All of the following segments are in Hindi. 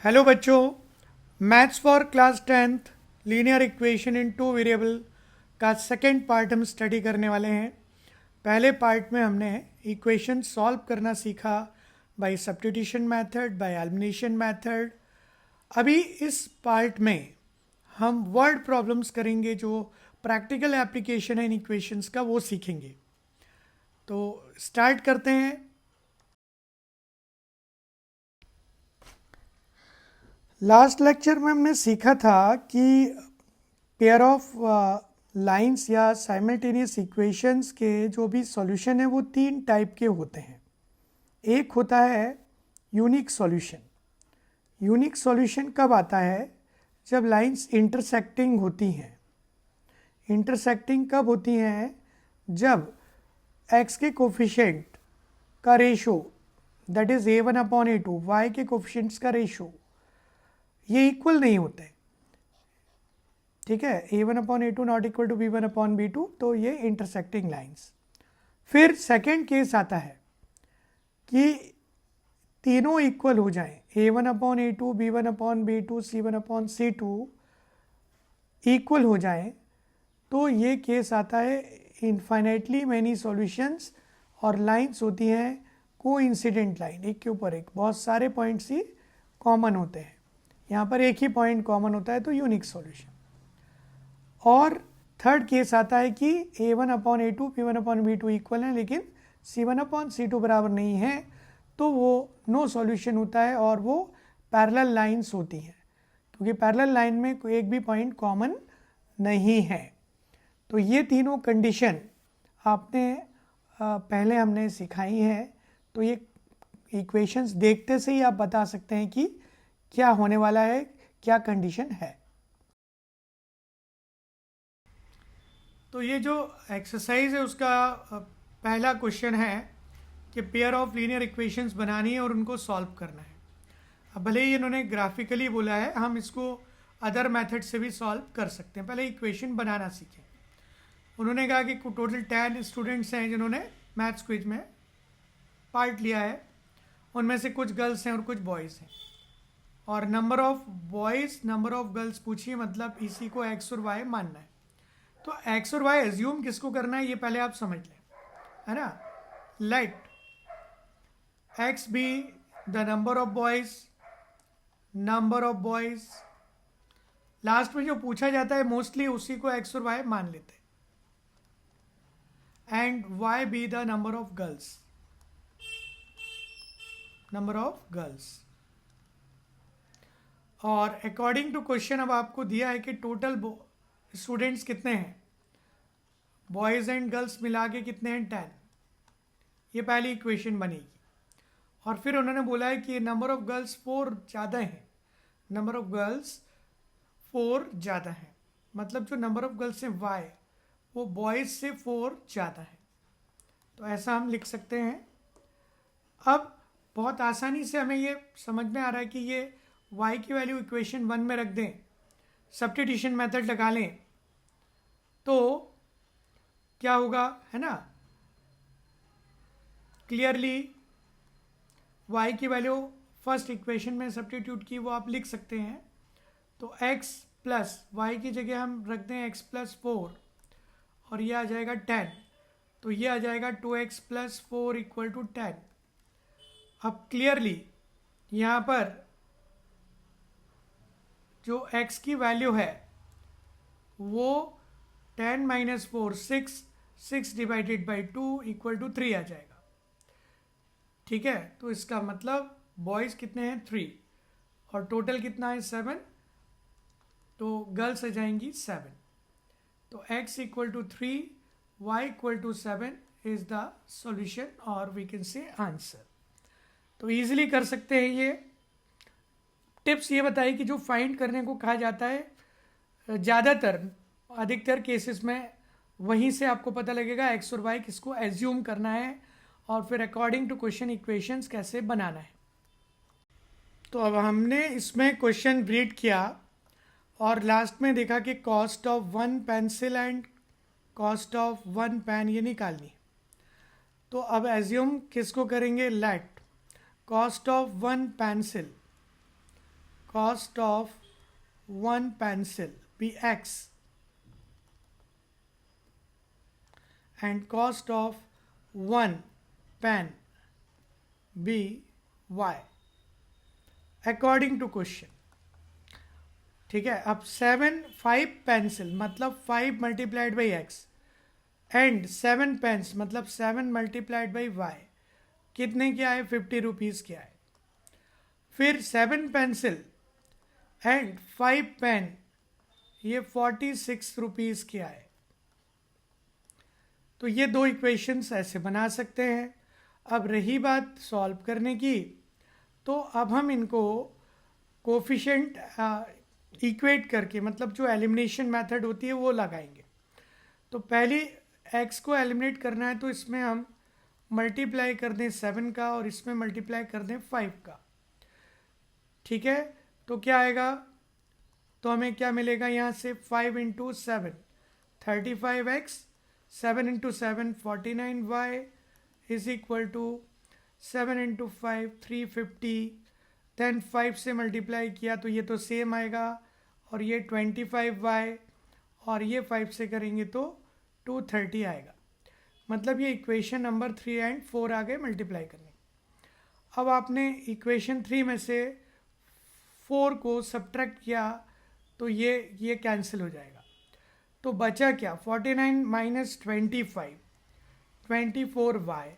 हेलो बच्चों, maths for class 10th linear equation in two variable का सेकेंड पार्ट हम स्टडी करने वाले हैं। पहले पार्ट में हमने इक्वेशन सॉल्व करना सीखा by substitution method, by elimination method. अभी इस पार्ट में हम वर्ड प्रॉब्लम्स करेंगे, जो प्रैक्टिकल एप्लीकेशन है इन इक्वेशंस का, वो सीखेंगे। तो स्टार्ट करते हैं। लास्ट लेक्चर में हमने सीखा था कि पेयर ऑफ लाइंस या साइमल्टेनियस इक्वेशंस के जो भी सॉल्यूशन है वो तीन टाइप के होते हैं। एक होता है यूनिक सॉल्यूशन। यूनिक सॉल्यूशन कब आता है? जब लाइंस इंटरसेक्टिंग होती हैं। इंटरसेक्टिंग कब होती हैं? जब x के कोफिशिएंट का ratio, that is a1/a2, y के कोफिशिएंट्स का रेशो, ये इक्वल नहीं होते। ठीक है, a1/a2 not equal to b1/b2, तो ये इंटरसेक्टिंग लाइंस। फिर सेकेंड केस आता है कि तीनों इक्वल हो जाएं, a1/a2, b1/b2, c1/c2 इक्वल हो जाएं, तो ये केस आता है इनफाइनाइटली मैनी सॉल्यूशंस, और लाइंस होती हैं कोइंसिडेंट लाइन, एक के ऊपर एक, बहुत सारे पॉइंट्स ही कॉमन होते हैं। यहाँ पर एक ही पॉइंट कॉमन होता है, तो यूनिक सॉल्यूशन। और थर्ड केस आता है कि a1/a2, b1/b2 इक्वल है, लेकिन c1/c2 बराबर नहीं है, तो वो नो सॉल्यूशन होता है और वो पैरेलल लाइंस होती हैं, क्योंकि पैरेलल लाइन में कोई एक भी पॉइंट कॉमन नहीं है। तो ये तीनों कंडीशन आपने पहले हमने सिखाई हैं। तो ये इक्वेशंस देखते से ही आप बता सकते हैं कि क्या होने वाला है, क्या कंडीशन है। तो ये जो एक्सरसाइज है उसका पहला क्वेश्चन है कि पेयर ऑफ लीनियर इक्वेशंस बनानी है और उनको सॉल्व करना है। अब भले ही इन्होंने ग्राफिकली बोला है, हम इसको अदर मेथड से भी सॉल्व कर सकते हैं। पहले इक्वेशन बनाना सीखें। उन्होंने कहा कि टोटल 10 स्टूडेंट्स हैं जिन्होंने मैथ्स क्विज में पार्ट लिया है। उनमें से कुछ गर्ल्स हैं और कुछ बॉयज़ हैं, और number of boys, number of girls पूछिए, मतलब इसी को एक्स और वाई मानना है। तो एक्स और वाई एज्यूम किसको करना है, ये पहले आप समझ लें, है ना। Let x be the number of boys, number of boys, last में जो पूछा जाता है मोस्टली उसी को एक्स और वाई मान लेते हैं। And y be the number of girls, number of girls. और अकॉर्डिंग टू क्वेश्चन अब आपको दिया है कि टोटल स्टूडेंट्स कितने हैं, बॉयज़ एंड गर्ल्स मिला के कितने हैं, 10। ये पहली इक्वेशन बनेगी। और फिर उन्होंने बोला है कि नंबर ऑफ गर्ल्स 4 ज़्यादा है, नंबर ऑफ गर्ल्स 4 ज़्यादा है, मतलब जो नंबर ऑफ गर्ल्स हैं वाई, वो बॉयज़ से 4 ज़्यादा है। तो ऐसा हम लिख सकते हैं। अब बहुत आसानी से हमें ये समझ में आ रहा है कि ये y की वैल्यू इक्वेशन 1 में रख दें, सब्स्टिट्यूशन मेथड लगा लें, तो क्या होगा, है ना। क्लियरली y की वैल्यू फर्स्ट इक्वेशन में सब्स्टिट्यूट की, वो आप लिख सकते हैं। तो x प्लस y की जगह हम रख दें x+4, और ये आ जाएगा 10, तो ये आ जाएगा 2x+4 इक्वल टू 10। अब क्लियरली यहाँ पर जो x की वैल्यू है वो 10 - 4 6 डिवाइडेड बाई 2 इक्वल टू 3 आ जाएगा। ठीक है, तो इसका मतलब बॉयज़ कितने हैं, 3, और टोटल कितना है, 7, तो गर्ल्स आ जाएंगी 7। तो x equal to 3, y equal to 7 is the solution, और वी कैन से आंसर। तो इजीली कर सकते हैं। ये टिप्स ये बताइए कि जो फाइंड करने को कहा जाता है, ज़्यादातर अधिकतर केसेस में वहीं से आपको पता लगेगा एक्स और वाई किसको एज्यूम करना है, और फिर अकॉर्डिंग टू क्वेश्चन इक्वेशंस कैसे बनाना है। तो अब हमने इसमें क्वेश्चन रीड किया और लास्ट में देखा कि cost of 1 pencil and cost of 1 pen ये निकालनी। तो अब एज्यूम किसको करेंगे, let cost of 1 pencil cost of one pencil be x and cost of one pen be y according to question. ठीक है, अब 5 पेंसिल मतलब 5 multiplied by x and 7 pens मतलब 7 मल्टीप्लाइड बाई वाई कितने के आए? 50 रुपीज़ के आए. फिर 7 पेंसिल एंड 5 पेन ये 46 रुपीज़ के आए. तो ये दो इक्वेशंस ऐसे बना सकते हैं. अब रही बात सॉल्व करने की, तो अब हम इनको कोफिशिएंट इक्वेट करके मतलब जो एलिमिनेशन मेथड होती है वो लगाएंगे. तो पहले x को एलिमिनेट करना है तो इसमें हम मल्टीप्लाई कर दें 7 का और इसमें मल्टीप्लाई कर दें 5 का. ठीक है, तो क्या आएगा? तो हमें क्या मिलेगा यहाँ से? 5 into 7 35x, 7 into 7 49y is equal to 7 into 5 350. Then 5 से मल्टीप्लाई किया तो ये तो सेम आएगा और ये 25y और ये 5 से करेंगे तो 230 आएगा. मतलब ये इक्वेशन नंबर 3 एंड 4 आ गए मल्टीप्लाई करने. अब आपने इक्वेशन 3 में से 4 को सब्ट्रैक्ट किया तो ये कैंसिल हो जाएगा. तो बचा क्या? 49 माइनस 25 24y.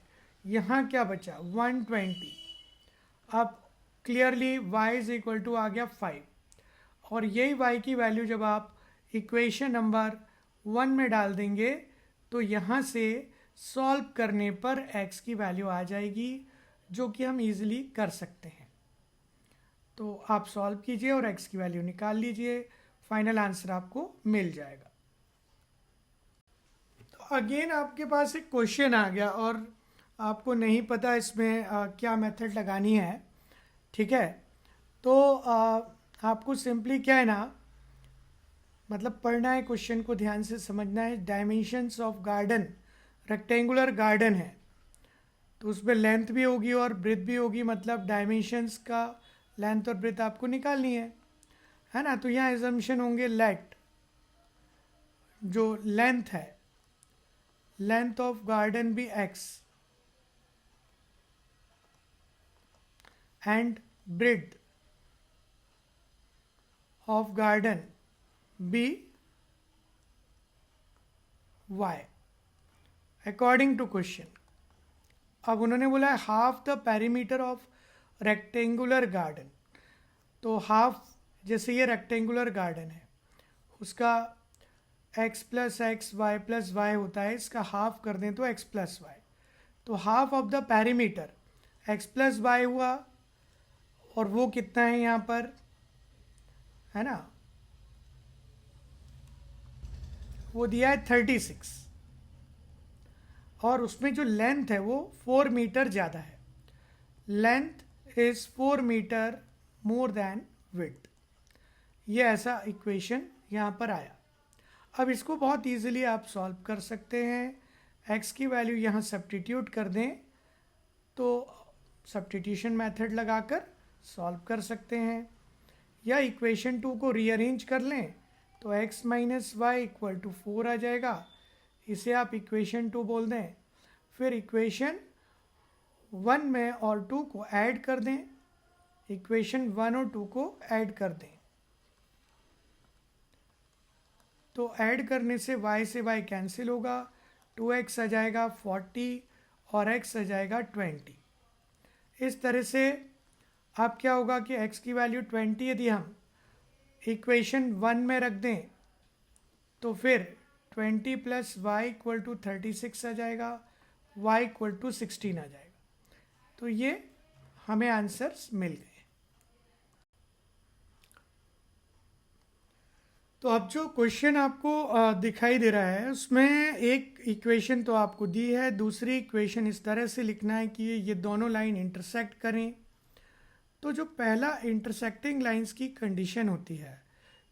यहाँ क्या बचा? 120. अब clearly y is equal to आ गया 5 और यही y की वैल्यू जब आप इक्वेशन नंबर 1 में डाल देंगे तो यहाँ से सॉल्व करने पर x की वैल्यू आ जाएगी जो कि हम इजीली कर सकते हैं. तो आप सॉल्व कीजिए और x की वैल्यू निकाल लीजिए, फाइनल आंसर आपको मिल जाएगा. तो अगेन आपके पास एक क्वेश्चन आ गया और आपको नहीं पता इसमें क्या मेथड लगानी है. ठीक है, तो आपको सिंपली क्या है ना, मतलब पढ़ना है, क्वेश्चन को ध्यान से समझना है. Dimensions of garden, rectangular garden है तो उसमें लेंथ भी होगी और ब्रेथ भी होगी. मतलब डायमेंशंस का लेंथ और ब्रेथ आपको निकालनी है ना. तो यहाँ एजम्पशन होंगे लेट जो लेंथ है, लेंथ ऑफ गार्डन भी x and breadth of garden be y according to question. अब उन्होंने बोला half the perimeter of rectangular garden. तो हाफ, जैसे ये रेक्टेंगुलर गार्डन है उसका x plus x y plus y होता है, इसका हाफ कर दें तो x प्लस वाई. तो half of the perimeter x plus y हुआ और वो कितना है यहाँ पर, है ना, वो दिया है 36 और उसमें जो लेंथ है वो 4 मीटर ज़्यादा है. Length is 4 metre more than width. ये ऐसा इक्वेशन यहाँ पर आया. अब इसको बहुत इजीली आप सॉल्व कर सकते हैं. x की वैल्यू यहाँ सब्स्टिट्यूट कर दें तो सब्स्टिट्यूशन मेथड लगाकर सॉल्व कर सकते हैं, या इक्वेशन 2 को रीअरेंज कर लें तो x minus y equal to 4 आ जाएगा. इसे आप इक्वेशन 2 बोल दें. फिर इक्वेशन 1 में और 2 को ऐड कर दें, इक्वेशन 1 और 2 को ऐड कर दें. तो ऐड करने से y से y कैंसिल होगा, 2x आ जाएगा 40 और x आ जाएगा 20. इस तरह से अब क्या होगा कि x की वैल्यू 20 यदि हम इक्वेशन 1 में रख दें तो फिर 20 प्लस वाई इक्वल टू 36 आ जाएगा, y इक्वल टू 16 आ जाएगा. तो ये हमें आंसर्स मिल गए. तो अब जो क्वेश्चन आपको दिखाई दे रहा है उसमें एक इक्वेशन तो आपको दी है, दूसरी इक्वेशन इस तरह से लिखना है कि ये दोनों लाइन इंटरसेक्ट करें. तो जो पहला इंटरसेक्टिंग लाइंस की कंडीशन होती है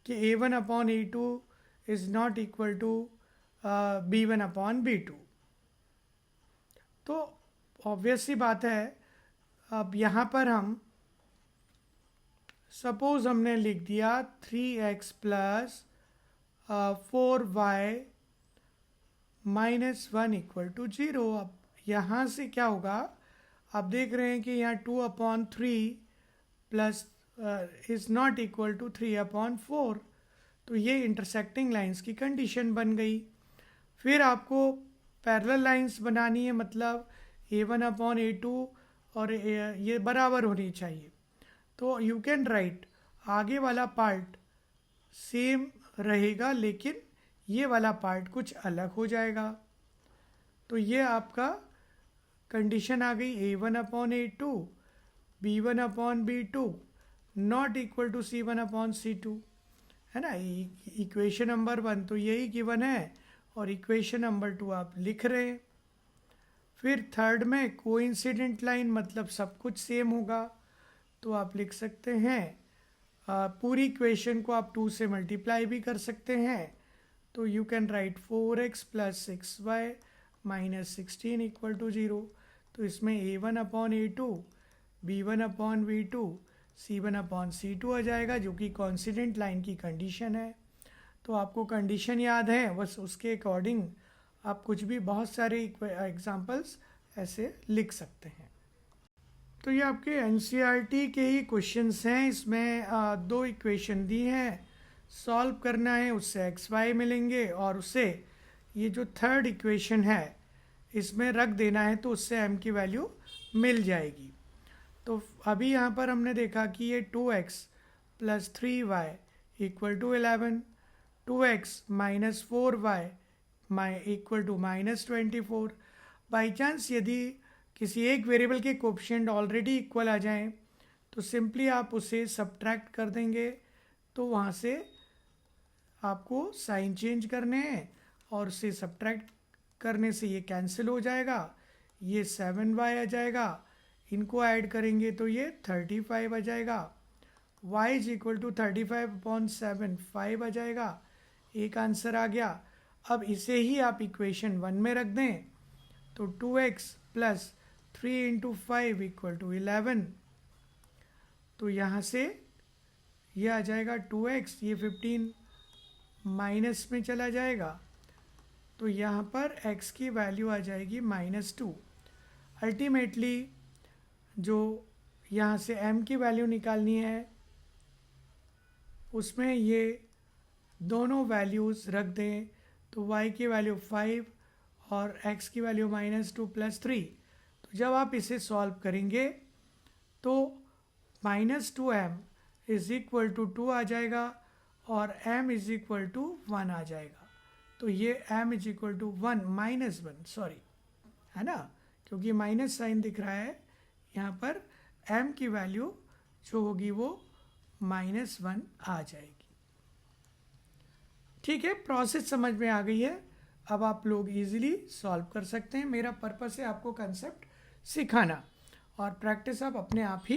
कि a1 upon a2 is not equal to b1 upon b2. तो ऑब्वियस सी बात है, अब यहाँ पर हम सपोज हमने लिख दिया 3x plus 4y minus 1 equal to 0। अब यहाँ से क्या होगा, आप देख रहे हैं कि यहाँ 2/3 plus is not equal to 3/4, तो ये इंटरसेक्टिंग लाइंस की कंडीशन बन गई। फिर आपको पैरेलल लाइंस बनानी है, मतलब a1/a2 और ये बराबर होनी चाहिए। तो यू कैन राइट, आगे वाला पार्ट सेम रहेगा लेकिन ये वाला पार्ट कुछ अलग हो जाएगा। तो ये आपका कंडीशन आ गई a1/a2 b1/b2 not equal to c1/c2, है ना। इक्वेशन नंबर 1 तो यही गिवन है और इक्वेशन नंबर 2 आप लिख रहे हैं। फिर थर्ड में कोइंसिडेंट लाइन, मतलब सब कुछ सेम होगा, तो आप लिख सकते हैं पूरी इक्वेशन को आप 2 से मल्टीप्लाई भी कर सकते हैं। तो you can write 4x plus 6y minus 16 equal to 0। तो इसमें a1/a2 b1/b2 c1/c2 आ जाएगा, जो कि कॉन्सिडेंट लाइन की कंडीशन है। तो आपको कंडीशन याद है, बस उसके अकॉर्डिंग आप कुछ भी बहुत सारे एग्जांपल्स ऐसे लिख सकते हैं। तो ये आपके एनसीईआरटी के ही क्वेश्चंस हैं। इसमें 2 इक्वेशन दी हैं, सॉल्व करना है, उससे एक्स वाई मिलेंगे और उससे ये जो थर्ड इक्वेशन है इसमें रख देना है, तो उससे m की वैल्यू मिल जाएगी। तो अभी यहाँ पर हमने देखा कि ये 2x plus 3y equal to 11, 2x minus 4y equal to minus 24। By chance यदि किसी एक वेरिएबल के कोफिशिएंट ऑलरेडी इक्वल आ जाएं तो सिंपली आप उसे सब्ट्रैक्ट कर देंगे, तो वहाँ से आपको साइन चेंज करने हैं और उसे सब्ट्रैक्ट करने से ये कैंसिल हो जाएगा, ये 7y आ जाएगा, इनको ऐड करेंगे तो ये 35 आ जाएगा, y इज इक्वल टू 35/7 5 आ जाएगा। एक आंसर आ गया। अब इसे ही आप इक्वेशन 1 में रख दें, तो 2x plus 3 into 5 equal to 11। तो यहाँ से ये आ जाएगा 2x, ये 15 माइनस में चला जाएगा, तो यहाँ पर x की वैल्यू आ जाएगी -2। अल्टीमेटली जो यहाँ से m की वैल्यू निकालनी है उसमें ये दोनों वैल्यूज़ रख दें, तो y की वैल्यू 5 और x की वैल्यू -2 प्लस 3। तो जब आप इसे सॉल्व करेंगे तो -2m इज इक्वल टू 2 आ जाएगा और m इज इक्वल टू 1 आ जाएगा। तो ये m is equal to 1 -1 sorry, है ना, क्योंकि माइनस साइन दिख रहा है यहाँ पर, m की वैल्यू जो होगी वो -1 आ जाएगी। ठीक है, प्रोसेस समझ में आ गई है। अब आप लोग इजीली सॉल्व कर सकते हैं। मेरा पर्पस है आपको कंसेप्ट सिखाना और प्रैक्टिस आप अपने आप ही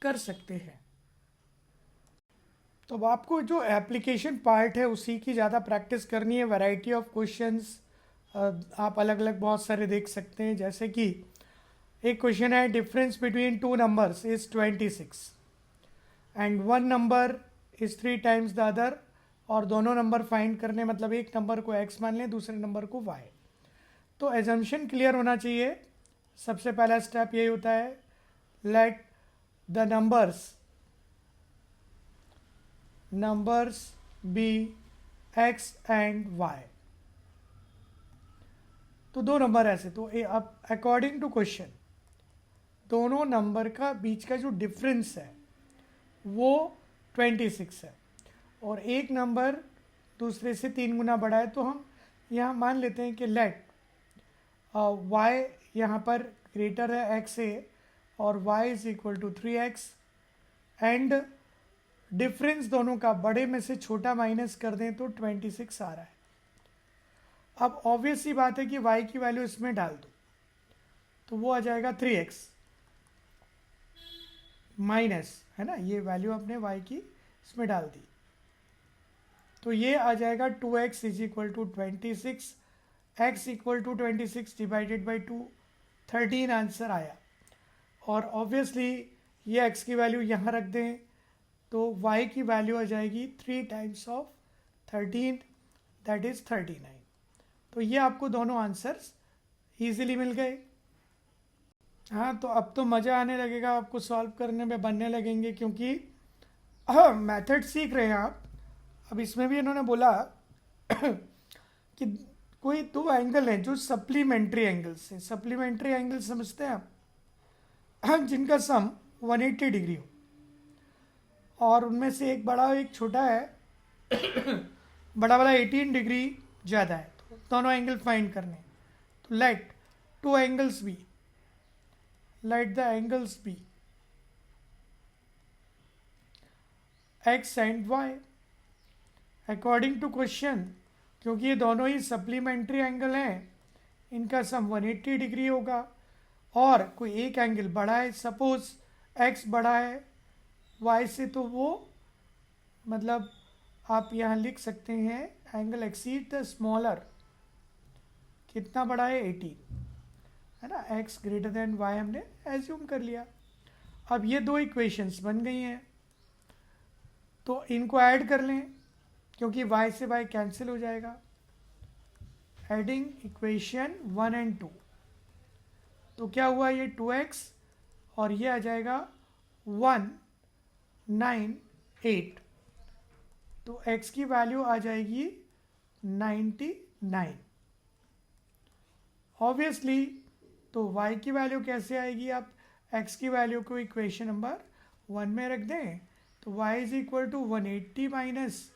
कर सकते हैं। तो अब आपको जो एप्लीकेशन पार्ट है उसी की ज़्यादा प्रैक्टिस करनी है। वैरायटी ऑफ क्वेश्चंस आप अलग अलग बहुत सारे देख सकते हैं। जैसे कि एक क्वेश्चन है, difference between 2 numbers is 26 and 1 number is 3 times the other, और दोनों नंबर फाइंड करने, मतलब एक नंबर को x मान लें, दूसरे नंबर को y। तो एजम्पशन क्लियर होना चाहिए। सबसे पहला स्टेप यही होता है, let the numbers be x and y। तो 2 नंबर ऐसे, तो अब अकॉर्डिंग टू क्वेश्चन दोनों नंबर का बीच का जो डिफरेंस है वो 26 है और एक नंबर दूसरे से 3 गुना बड़ा है। तो हम यहाँ मान लेते हैं कि लेट y यहाँ पर ग्रेटर है x से और y is equal to 3x and difference दोनों का बड़े में से छोटा माइनस कर दें तो 26 आ रहा है। अब ऑब्वियस सी बात है कि y की वैल्यू इसमें डाल दो, तो वो आ जाएगा 3x माइनस, है ना, ये वैल्यू आपने y की इसमें डाल दी, तो ये आ जाएगा 2x is equal to 26, x equal to 26 divided by 2, 13 answer आया। और ऑब्वियसली ये x की वैल्यू यहाँ रख दें तो y की वैल्यू आ जाएगी 3 टाइम्स ऑफ 13, दैट इज़ 39। तो ये आपको दोनों आंसर्स ईजिली मिल गए। हाँ, तो अब तो मज़ा आने लगेगा आपको, सॉल्व करने में बनने लगेंगे, क्योंकि हाँ मेथड सीख रहे हैं आप। अब इसमें भी इन्होंने बोला कि कोई दो एंगल हैं जो सप्लीमेंट्री एंगल्स हैं। सप्लीमेंट्री एंगल समझते हैं आप? हाँ, जिनका सम 180 डिग्री हो, और उनमें से एक बड़ा और एक छोटा है। बड़ा वाला 18 डिग्री ज़्यादा है, तो दोनों एंगल फाइंड करने। तो let two angles be, let the angles be x and y according to question। क्योंकि ये दोनों ही सप्लीमेंट्री एंगल हैं, इनका सम 180 डिग्री होगा, और कोई एक एंगल बड़ा है, सपोज x बड़ा है y से, तो वो मतलब आप यहाँ लिख सकते हैं एंगल एक्सीड द स्मॉलर। कितना बड़ा है? 18, है ना। x ग्रेटर देन y हमने एज्यूम कर लिया। अब ये दो इक्वेशंस बन गई हैं, तो इनको ऐड कर लें, क्योंकि y से y कैंसिल हो जाएगा। एडिंग इक्वेशन 1 एंड 2, तो क्या हुआ? ये 2x और ये आ जाएगा 198। तो x की वैल्यू आ जाएगी 99। ऑब्वियसली तो y की वैल्यू कैसे आएगी? आप x की वैल्यू को इक्वेशन नंबर 1 में रख दें, तो y is equal to 180 minus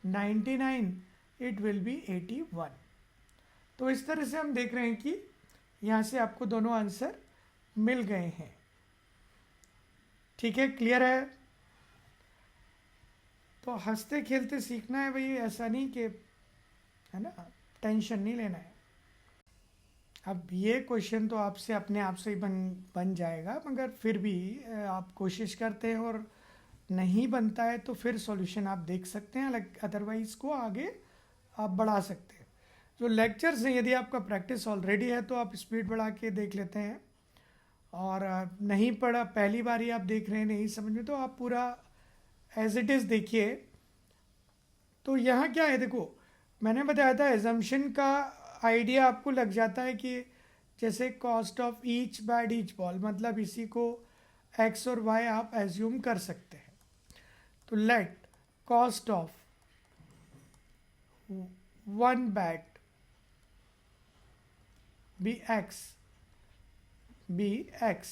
99, it will be 81। तो इस तरह से हम देख रहे हैं कि यहाँ से आपको दोनों आंसर मिल गए हैं। ठीक है, क्लियर है? तो हंसते खेलते सीखना है भाई, ऐसा नहीं कि, है ना, टेंशन नहीं लेना है। अब ये क्वेश्चन तो आपसे अपने आप से ही बन जाएगा, मगर फिर भी आप कोशिश करते हैं और नहीं बनता है तो फिर सॉल्यूशन आप देख सकते हैं, अदरवाइज़ को आगे आप बढ़ा सकते हैं। जो लेक्चर्स हैं, यदि आपका प्रैक्टिस ऑलरेडी है तो आप स्पीड बढ़ा के देख लेते हैं, और नहीं पढ़ा, पहली बार ही आप देख रहे हैं, नहीं समझ में, तो आप पूरा एज इट इज़ देखिए। तो यहाँ क्या है, देखो मैंने बताया था एजम्पशन का आइडिया आपको लग जाता है कि जैसे cost of each bat each ball, मतलब इसी को x और y आप एज्यूम कर सकते हैं। तो let cost of 1 bat be x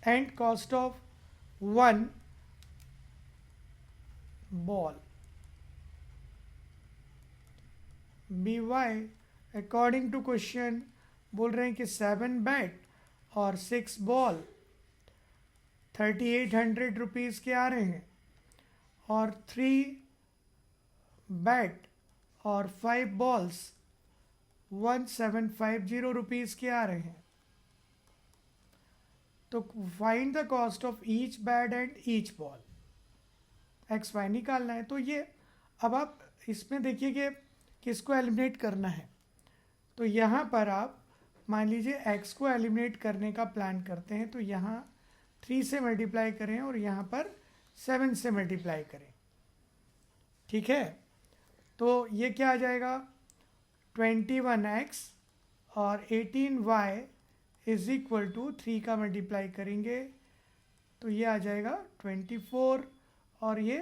and cost of 1 ball be y. According to question बोल रहे हैं कि 7 बैट और 6 बॉल 3800 रुपीज़ के आ रहे हैं, और 3 बैट और 5 बॉल्स 1750 रुपीज़ के आ रहे हैं। तो find the cost of each bat and each ball, x y निकालना है। तो ये अब आप इसमें देखिए कि किसको एलिमिनेट करना है। तो यहाँ पर आप मान लीजिए x को एलिमिनेट करने का प्लान करते हैं, तो यहाँ 3 से मल्टीप्लाई करें और यहाँ पर 7 से मल्टीप्लाई करें। ठीक है, तो ये क्या आ जाएगा? 21x और 18y इज इक्वल टू 3 का मल्टीप्लाई करेंगे तो ये आ जाएगा 24, और ये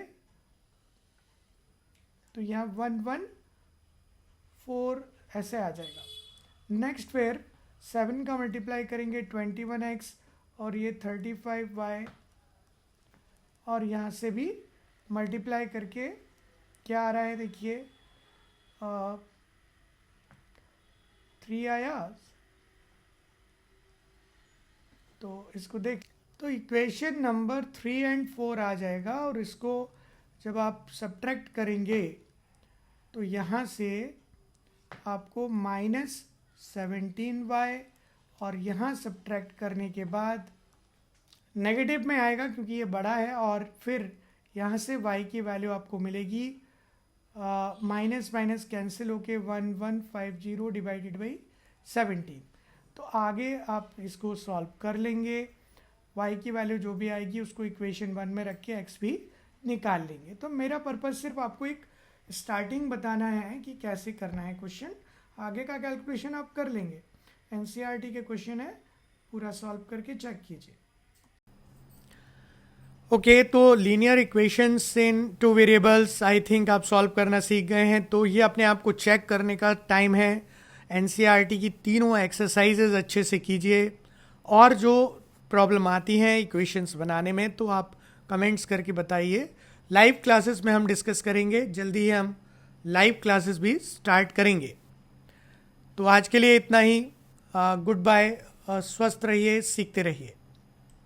तो यहाँ 114 ऐसे आ जाएगा। नेक्स्ट फिर 7 का मल्टीप्लाई करेंगे 21x और ये 35y, और यहाँ से भी मल्टीप्लाई करके क्या आ रहा है देखिए 3 आया। तो इसको देख, तो इक्वेशन नंबर 3 एंड 4 आ जाएगा, और इसको जब आप सब्ट्रैक्ट करेंगे तो यहाँ से आपको -17y, और यहाँ सब्ट्रैक्ट करने के बाद नेगेटिव में आएगा क्योंकि ये बड़ा है, और फिर यहाँ से y की वैल्यू आपको मिलेगी माइनस माइनस कैंसिल होके 1150 डिवाइडेड बाई 17। तो आगे आप इसको सॉल्व कर लेंगे। y की वैल्यू जो भी आएगी उसको इक्वेशन 1 में रख के x भी निकाल लेंगे। तो मेरा पर्पज़ सिर्फ आपको एक स्टार्टिंग बताना है कि कैसे करना है क्वेश्चन, आगे का कैलकुलेशन आप कर लेंगे। एनसीईआरटी के क्वेश्चन है, पूरा सॉल्व करके चेक कीजिए। ओके, तो linear equations in 2 variables I think आप सॉल्व करना सीख गए हैं। तो ये अपने आप को चेक करने का टाइम है। एनसीईआरटी की तीनों एक्सरसाइजेज अच्छे से कीजिए, और जो प्रॉब्लम आती हैं इक्वेशंस बनाने में तो आप कमेंट्स करके बताइए। लाइव क्लासेस में हम डिस्कस करेंगे, जल्दी ही हम लाइव क्लासेस भी स्टार्ट करेंगे। तो आज के लिए इतना ही। गुड बाय, स्वस्थ रहिए, सीखते रहिए।